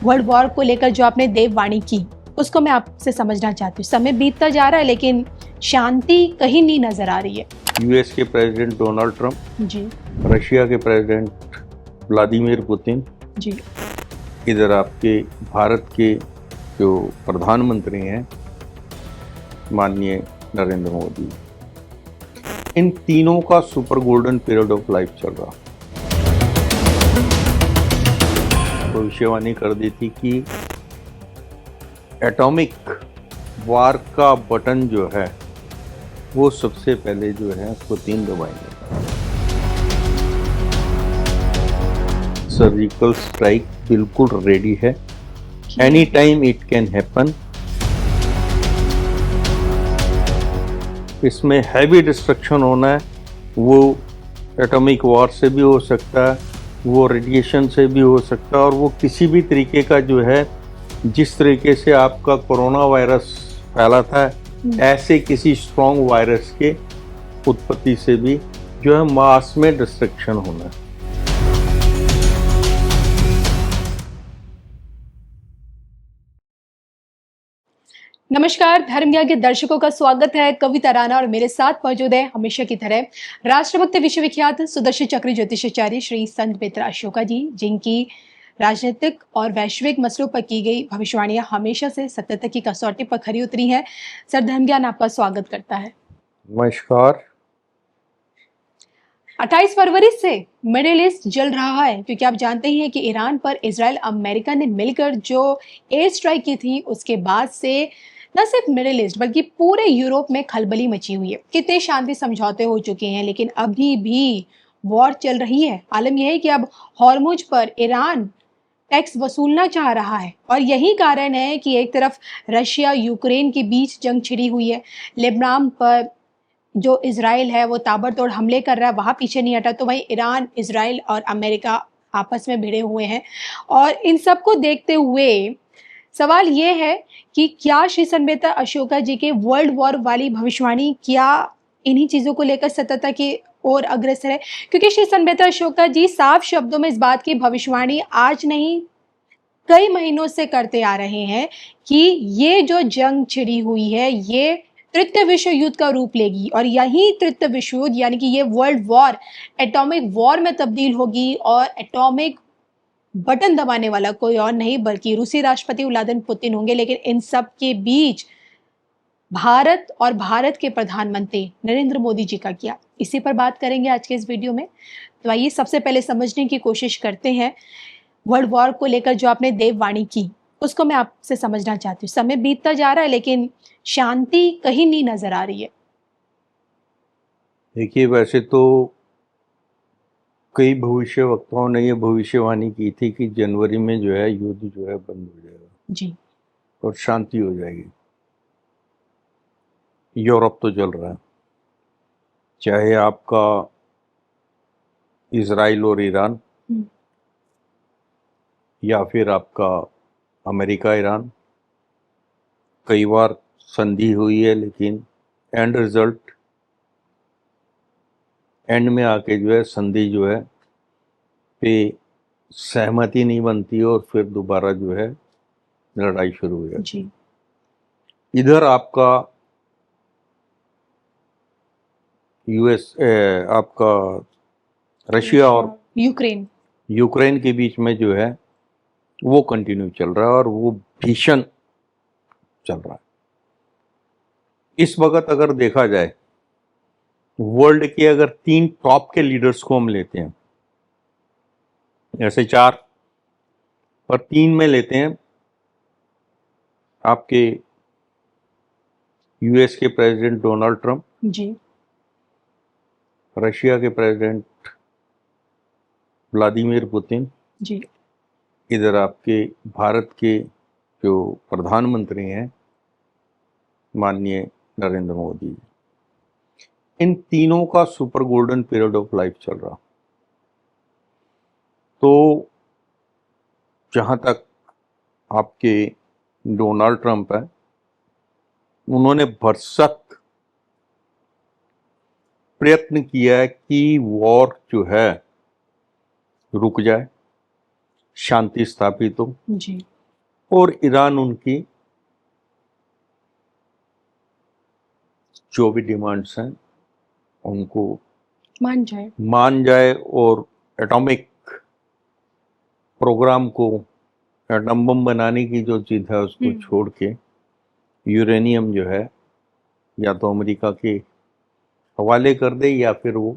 World war को लेकर जो आपने देववाणी की उसको मैं आपसे समझना चाहती हूँ। समय बीतता जा रहा है लेकिन शांति कहीं नहीं नजर आ रही है। यूएस के प्रेसिडेंट डोनाल्ड ट्रंप जी रशिया के प्रेसिडेंट व्लादिमीर पुतिन, जी इधर आपके भारत के जो प्रधानमंत्री हैं माननीय नरेंद्र मोदी, इन तीनों का super golden period of life चल रहा। भविष्यवाणी कर दी थी कि एटॉमिक वार का बटन जो है वो सबसे पहले जो है पुतिन दबाएंगे। सर्जिकल स्ट्राइक बिल्कुल रेडी है, any time it can happen. इसमें हैवी डिस्ट्रक्शन होना है, वो एटॉमिक वॉर से भी हो सकता है, वो रेडिएशन से भी हो सकता है, और वो किसी भी तरीके का जो है, जिस तरीके से आपका कोरोना वायरस फैला था ऐसे किसी स्ट्रॉन्ग वायरस के उत्पत्ति से भी जो है मास में डिस्ट्रक्शन होना है। नमस्कार, धर्म ज्ञान के दर्शकों का स्वागत है। कविता राणा और मेरे साथ मौजूद है हमेशा की तरह राष्ट्रभक्त विश्वविख्यात सुदर्शन चक्र ज्योतिषाचार्य श्री संत मित्र अशोका जी, जिनकी राजनीतिक और वैश्विक मसलों पर की गई भविष्यवाणियां हमेशा से सत्यता की कसौटी पर खरी उतरी हैं। सर, धर्म ज्ञान आपका स्वागत करता है। नमस्कार। 28 फरवरी से मिडिल ईस्ट जल रहा है, क्योंकि आप जानते ही हैं कि ईरान पर इजराइल अमेरिका ने मिलकर जो एयर स्ट्राइक की थी, उसके बाद से न सिर्फ मिडिल ईस्ट बल्कि पूरे यूरोप में खलबली मची हुई है। कितने शांति समझौते हो चुके हैं लेकिन अभी भी वॉर चल रही है। आलम यह है कि अब हॉर्मुज पर ईरान टैक्स वसूलना चाह रहा है, और यही कारण है कि एक तरफ रशिया यूक्रेन के बीच जंग छिड़ी हुई है। लेबनान पर जो इजराइल है वो ताबड़तोड़ हमले कर रहा है, वहाँ पीछे नहीं हटा, तो वहीं ईरान, इजराइल और अमेरिका आपस में भिड़े हुए हैं। और इन सब को देखते हुए सवाल ये है कि क्या श्री संत अशोका जी के वर्ल्ड वॉर वाली भविष्यवाणी क्या इन्हीं चीज़ों को लेकर सत्यता की ओर अग्रसर है? क्योंकि श्री संत अशोका जी साफ शब्दों में इस बात की भविष्यवाणी आज नहीं कई महीनों से करते आ रहे हैं कि ये जो जंग छिड़ी हुई है ये तृतीय विश्व युद्ध का रूप लेगी, और यही तृतीय विश्व युद्ध यानी कि ये वर्ल्ड वॉर एटॉमिक वॉर में तब्दील होगी, और एटॉमिक बटन दबाने वाला कोई और नहीं बल्कि रूसी राष्ट्रपति व्लादिमीर पुतिन होंगे। लेकिन इन सब के बीच भारत और भारत के प्रधानमंत्री नरेंद्र मोदी जी का क्या, इसी पर बात करेंगे आज के इस वीडियो में। तो आइए सबसे पहले समझने की कोशिश करते हैं वर्ल्ड वॉर को लेकर जो आपने देववाणी की उसको मैं आपसे समझना चाहती हूँ। समय बीतता जा रहा है लेकिन शांति कहीं नहीं नजर आ रही है। देखिए, वैसे तो कई भविष्यवक्ताओं ने ये भविष्यवाणी की थी कि जनवरी में जो है युद्ध जो है बंद हो जाएगा जी और शांति हो जाएगी। यूरोप तो जल रहा है, चाहे आपका इजराइल और ईरान या फिर आपका अमेरिका ईरान। कई बार संधि हुई है लेकिन एंड रिजल्ट एंड में आके जो है संधि जो है पे सहमति नहीं बनती और फिर दोबारा जो है लड़ाई शुरू हो जाती है। इधर आपका यूएस आपका रशिया और यूक्रेन के बीच में जो है वो कंटिन्यू चल रहा है और वो भीषण चल रहा है। इस वक्त अगर देखा जाए वर्ल्ड के अगर 3 टॉप के लीडर्स को हम लेते हैं, ऐसे 4 पर 3 में लेते हैं, आपके यूएस के प्रेसिडेंट डोनाल्ड ट्रंप जी, रशिया के प्रेसिडेंट व्लादिमीर पुतिन जी, इधर आपके भारत के जो प्रधानमंत्री हैं माननीय नरेंद्र मोदी, इन तीनों का super golden period of life चल रहा। तो जहाँ तक आपके डोनाल्ड ट्रंप है, उन्होंने भरसक प्रयत्न किया है कि वॉर जो है रुक जाए, शांति स्थापित हो। जी, और ईरान उनकी जो भी डिमांड्स हैं उनको मान जाए और एटॉमिक प्रोग्राम को, एटम बम बनाने की जो चीज़ है उसको छोड़ के यूरेनियम जो है या तो अमेरिका के हवाले कर दे या फिर वो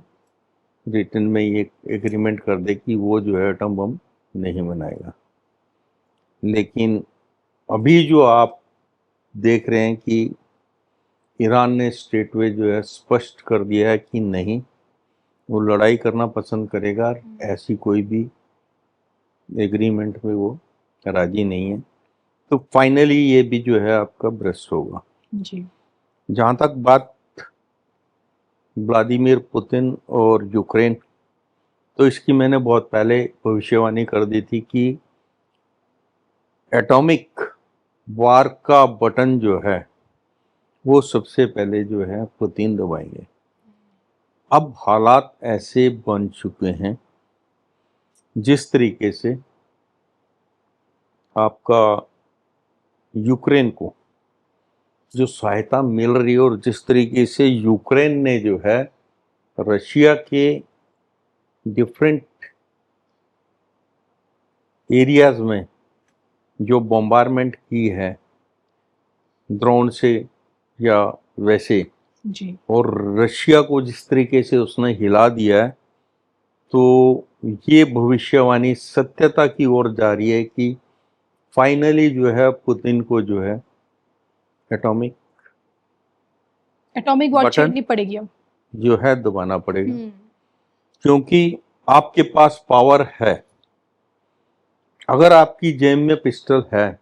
रिटर्न में ये एग्रीमेंट कर दे कि वो जो है एटम बम नहीं बनाएगा। लेकिन अभी जो आप देख रहे हैं कि ईरान ने स्टेटवे जो है स्पष्ट कर दिया है कि नहीं, वो लड़ाई करना पसंद करेगा, ऐसी कोई भी एग्रीमेंट में वो राजी नहीं है। तो फाइनली ये भी जो है आपका ब्रेस्ट होगा जी। जहाँ तक बात व्लादिमीर पुतिन और यूक्रेन, तो इसकी मैंने बहुत पहले भविष्यवाणी कर दी थी कि एटॉमिक वार का बटन जो है वो सबसे पहले जो है पुतिन दबाएंगे। अब हालात ऐसे बन चुके हैं जिस तरीके से आपका यूक्रेन को जो सहायता मिल रही है और जिस तरीके से यूक्रेन ने जो है रशिया के डिफरेंट एरियाज में जो बॉम्बारमेंट की है ड्रोन से या वैसे जी। और रशिया को जिस तरीके से उसने हिला दिया है, तो ये भविष्यवाणी सत्यता की ओर जा रही है कि फाइनली जो है पुतिन को जो है एटॉमिक वॉर छेड़नी पड़ेगी अब, जो है दबाना पड़ेगा, क्योंकि आपके पास पावर है। अगर आपकी जेब में पिस्टल है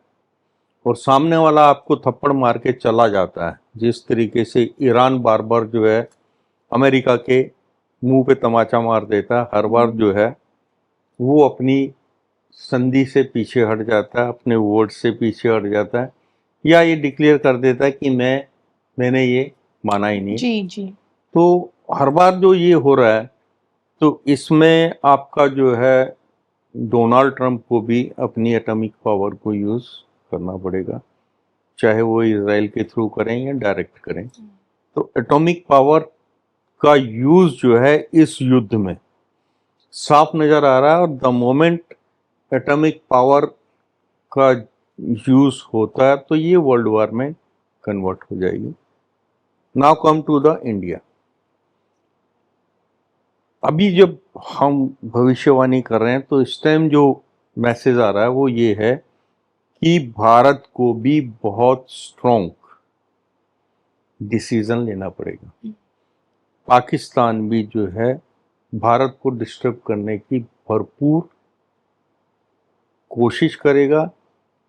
और सामने वाला आपको थप्पड़ मार के चला जाता है, जिस तरीके से ईरान बार बार जो है अमेरिका के मुंह पे तमाचा मार देता है, हर बार जो है वो अपनी संधि से पीछे हट जाता है, अपने वर्ड से पीछे हट जाता है, या ये डिक्लेयर कर देता है कि मैंने ये माना ही नहीं। जी जी। तो हर बार जो ये हो रहा है, तो इसमें आपका जो है डोनाल्ड ट्रंप को भी अपनी एटॉमिक पावर को यूज़ करना पड़ेगा, चाहे वो इजराइल के थ्रू करें या डायरेक्ट करें। तो एटॉमिक पावर का यूज़ जो है इस युद्ध में साफ नज़र आ रहा है, और द मोमेंट एटॉमिक पावर का यूज़ होता है तो ये वर्ल्ड वार में कन्वर्ट हो जाएगी। Now come to the India. अभी जब हम भविष्यवाणी कर रहे हैं तो इस टाइम जो मैसेज आ रहा है वो ये है कि भारत को भी बहुत स्ट्रॉन्ग डिसीजन लेना पड़ेगा। पाकिस्तान भी जो है भारत को डिस्टर्ब करने की भरपूर कोशिश करेगा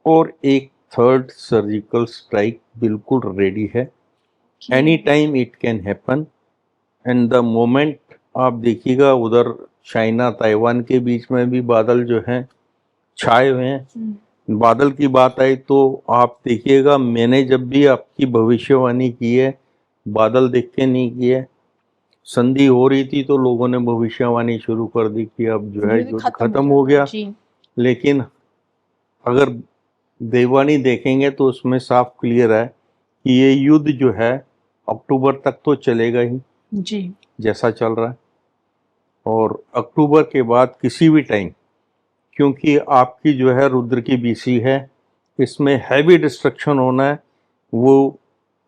और एक थर्ड सर्जिकल स्ट्राइक बिल्कुल रेडी है। Any time it can happen, and the moment आप देखिएगा उधर चाइना ताइवान के बीच में भी बादल जो हैं छाए हुए हैं। बादल की बात आई तो आप देखिएगा, मैंने जब भी आपकी भविष्यवाणी की है बादल देख के नहीं की है। संधि हो रही थी तो लोगों ने भविष्यवाणी शुरू कर दी कि अब जो है युद्ध खत्म हो गया, लेकिन अगर देववाणी देखेंगे तो उसमें साफ क्लियर है कि ये युद्ध जो है अक्टूबर तक तो चलेगा ही जी, जैसा चल रहा है, और अक्टूबर के बाद किसी भी टाइम, क्योंकि आपकी जो है रुद्र की बीसी है, इसमें हैवी डिस्ट्रक्शन होना है। वो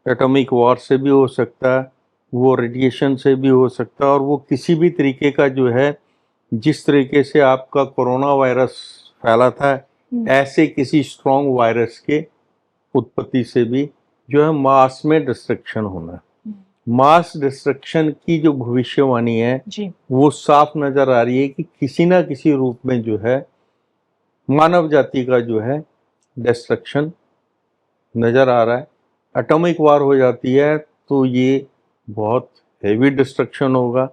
एटॉमिक वॉर से भी हो सकता है, वो रेडिएशन से भी हो सकता है, और वो किसी भी तरीके का जो है, जिस तरीके से आपका कोरोना वायरस फैला था ऐसे किसी स्ट्रॉन्ग वायरस के उत्पत्ति से भी जो है मास में डिस्ट्रक्शन होना है। मास डिस्ट्रक्शन की जो भविष्यवाणी है जी, वो साफ नजर आ रही है कि किसी ना किसी रूप में जो है मानव जाति का जो है डिस्ट्रक्शन नजर आ रहा है। एटॉमिक वार हो जाती है तो ये बहुत हेवी डिस्ट्रक्शन होगा,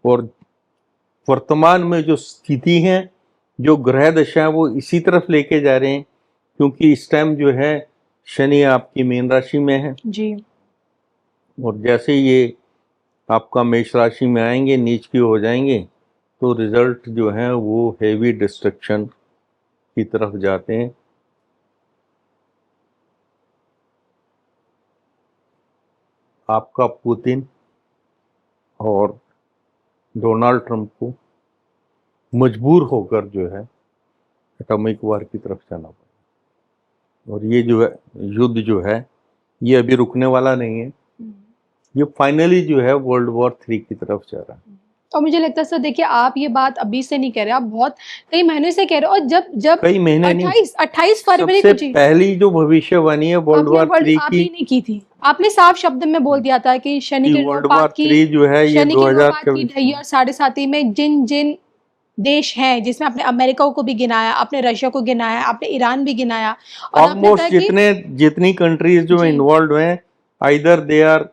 और वर्तमान में जो स्थिति है, जो ग्रह दशा है वो इसी तरफ लेके जा रहे हैं, क्योंकि इस टाइम जो है शनि आपकी मीन राशि में है जी, और जैसे ये आपका मेष राशि में आएंगे, नीच की हो जाएंगे, तो रिजल्ट जो है वो हेवी डिस्ट्रक्शन की तरफ जाते हैं। आपका पुतिन और डोनाल्ड ट्रंप को मजबूर होकर जो है एटॉमिक वार की तरफ जाना पड़ा। और ये जो है युद्ध जो है ये अभी रुकने वाला नहीं है, ये फाइनली जो है वर्ल्ड वॉर 3 की तरफ जा रहा है। और मुझे लगता है सर, देखिए आप ये बात अभी से नहीं कह रहे, आप बहुत कई महीने से कह रहे हो। और जब कई महीने 28 फरवरी को सबसे पहली जो भविष्यवाणी है वर्ल्ड वॉर 3 आप ही नहीं की थी, आपने साफ शब्द में बोल दिया था कि शनि के वर्ल्ड वॉर 3 जो है ये 2024 की और 7.5 में जिन जिन देश हैं, जिसमें आपने अमेरिका को भी गिनाया, आपने रशिया को गिनाया, आपने ईरान भी गिनाया, और ऑलमोस्ट जितनी कंट्रीज जो इन्वॉल्व हैं आइदर दे आर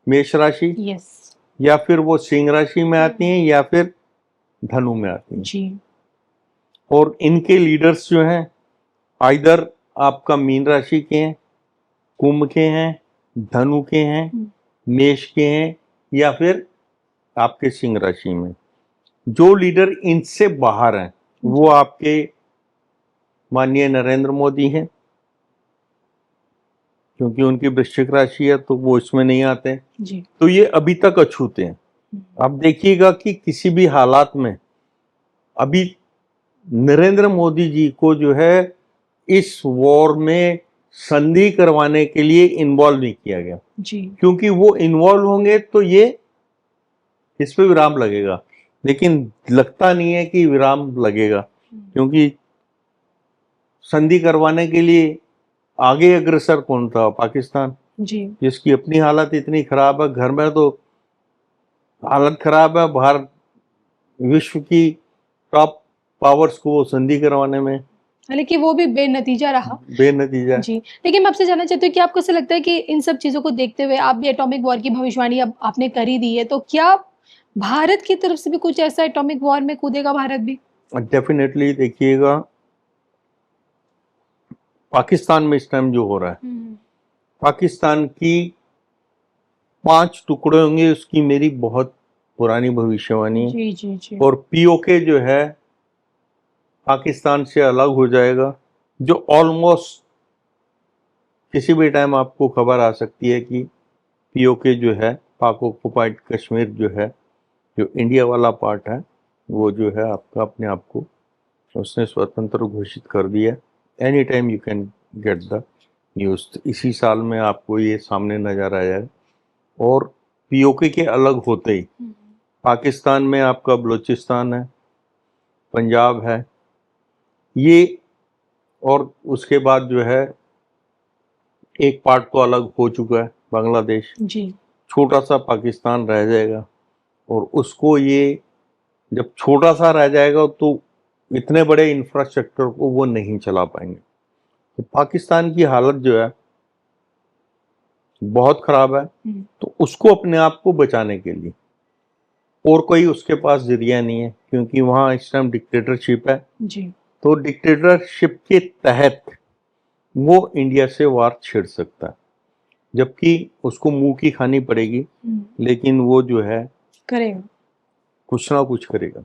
मेष राशि, यस, या फिर वो सिंह राशि में आती हैं या फिर धनु में आती हैं जी। और इनके लीडर्स जो हैं आइदर आपका मीन राशि के हैं, कुंभ के हैं, धनु के हैं, मेष के हैं, या फिर आपके सिंह राशि में। जो लीडर इनसे बाहर हैं वो आपके माननीय नरेंद्र मोदी हैं, क्योंकि उनकी वृश्चिक राशि है तो वो इसमें नहीं आते जी। तो ये अभी तक अछूते हैं। आप देखिएगा कि किसी भी हालात में अभी नरेंद्र मोदी जी को जो है इस वॉर में संधि करवाने के लिए इन्वॉल्व नहीं किया गया जी। क्योंकि वो इन्वॉल्व होंगे तो ये इस पे विराम लगेगा, लेकिन लगता नहीं है कि विराम लगेगा, क्योंकि संधि करवाने के लिए आगे अग्रसर कौन था? पाकिस्तान जी, जिसकी अपनी हालत इतनी खराब है, घर में तो हालत खराब है, बाहर विश्व की टॉप पावर्स को संधि करवाने में, हालांकि वो भी बेनतीजा रहा। बेनतीजा जी। लेकिन मैं आपसे जानना चाहती हूँ कि आपको ऐसा लगता है कि इन सब चीजों को देखते हुए आप भी एटॉमिक वॉर की भविष्यवाणी अब आपने कर ही दी है, तो क्या भारत की तरफ से भी कुछ ऐसा एटॉमिक वॉर में कूदेगा भारत भी? डेफिनेटली। देखिएगा पाकिस्तान में इस टाइम जो हो रहा है, पाकिस्तान की 5 टुकड़े होंगे, उसकी मेरी बहुत पुरानी भविष्यवाणी है। जी जी जी। और पीओके जो है पाकिस्तान से अलग हो जाएगा, जो ऑलमोस्ट किसी भी टाइम आपको खबर आ सकती है कि पीओके जो है पाक ऑक्युपाइड कश्मीर जो है, जो इंडिया वाला पार्ट है, वो जो है आपका अपने आप को उसने स्वतंत्र घोषित कर दिया। Any time you can get the news. इसी साल में आपको ये सामने नजर आ जाएगा। और पीओके के अलग होते ही पाकिस्तान में आपका बलूचिस्तान है, पंजाब है, ये, और उसके बाद जो है एक पार्ट तो अलग हो चुका है बांग्लादेश जी, छोटा सा पाकिस्तान रह जाएगा। और उसको ये जब छोटा सा रह जाएगा तो इतने बड़े इंफ्रास्ट्रक्चर को वो नहीं चला पाएंगे। तो पाकिस्तान की हालत जो है बहुत खराब है। तो उसको अपने आप को बचाने के लिए और कोई उसके पास जरिया नहीं है, क्योंकि वहाँ इस टाइम डिक्टेटरशिप है जी। तो डिक्टेटरशिप के तहत वो इंडिया से वार छेड़ सकता है, जबकि उसको मुंह की खानी पड़ेगी, लेकिन वो जो है करेगा, कुछ ना कुछ करेगा।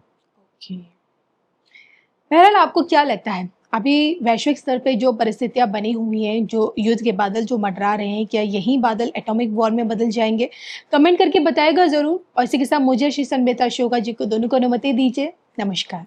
बहरहाल, आपको क्या लगता है अभी वैश्विक स्तर पे जो परिस्थितियां बनी हुई हैं, जो युद्ध के बादल जो मंडरा रहे हैं, क्या यही बादल एटॉमिक वॉर में बदल जाएंगे? कमेंट करके बताएगा जरूर। और इसी के साथ मुझे श्री संवेता शोका जी को दोनों को अनुमति दीजिए। नमस्कार।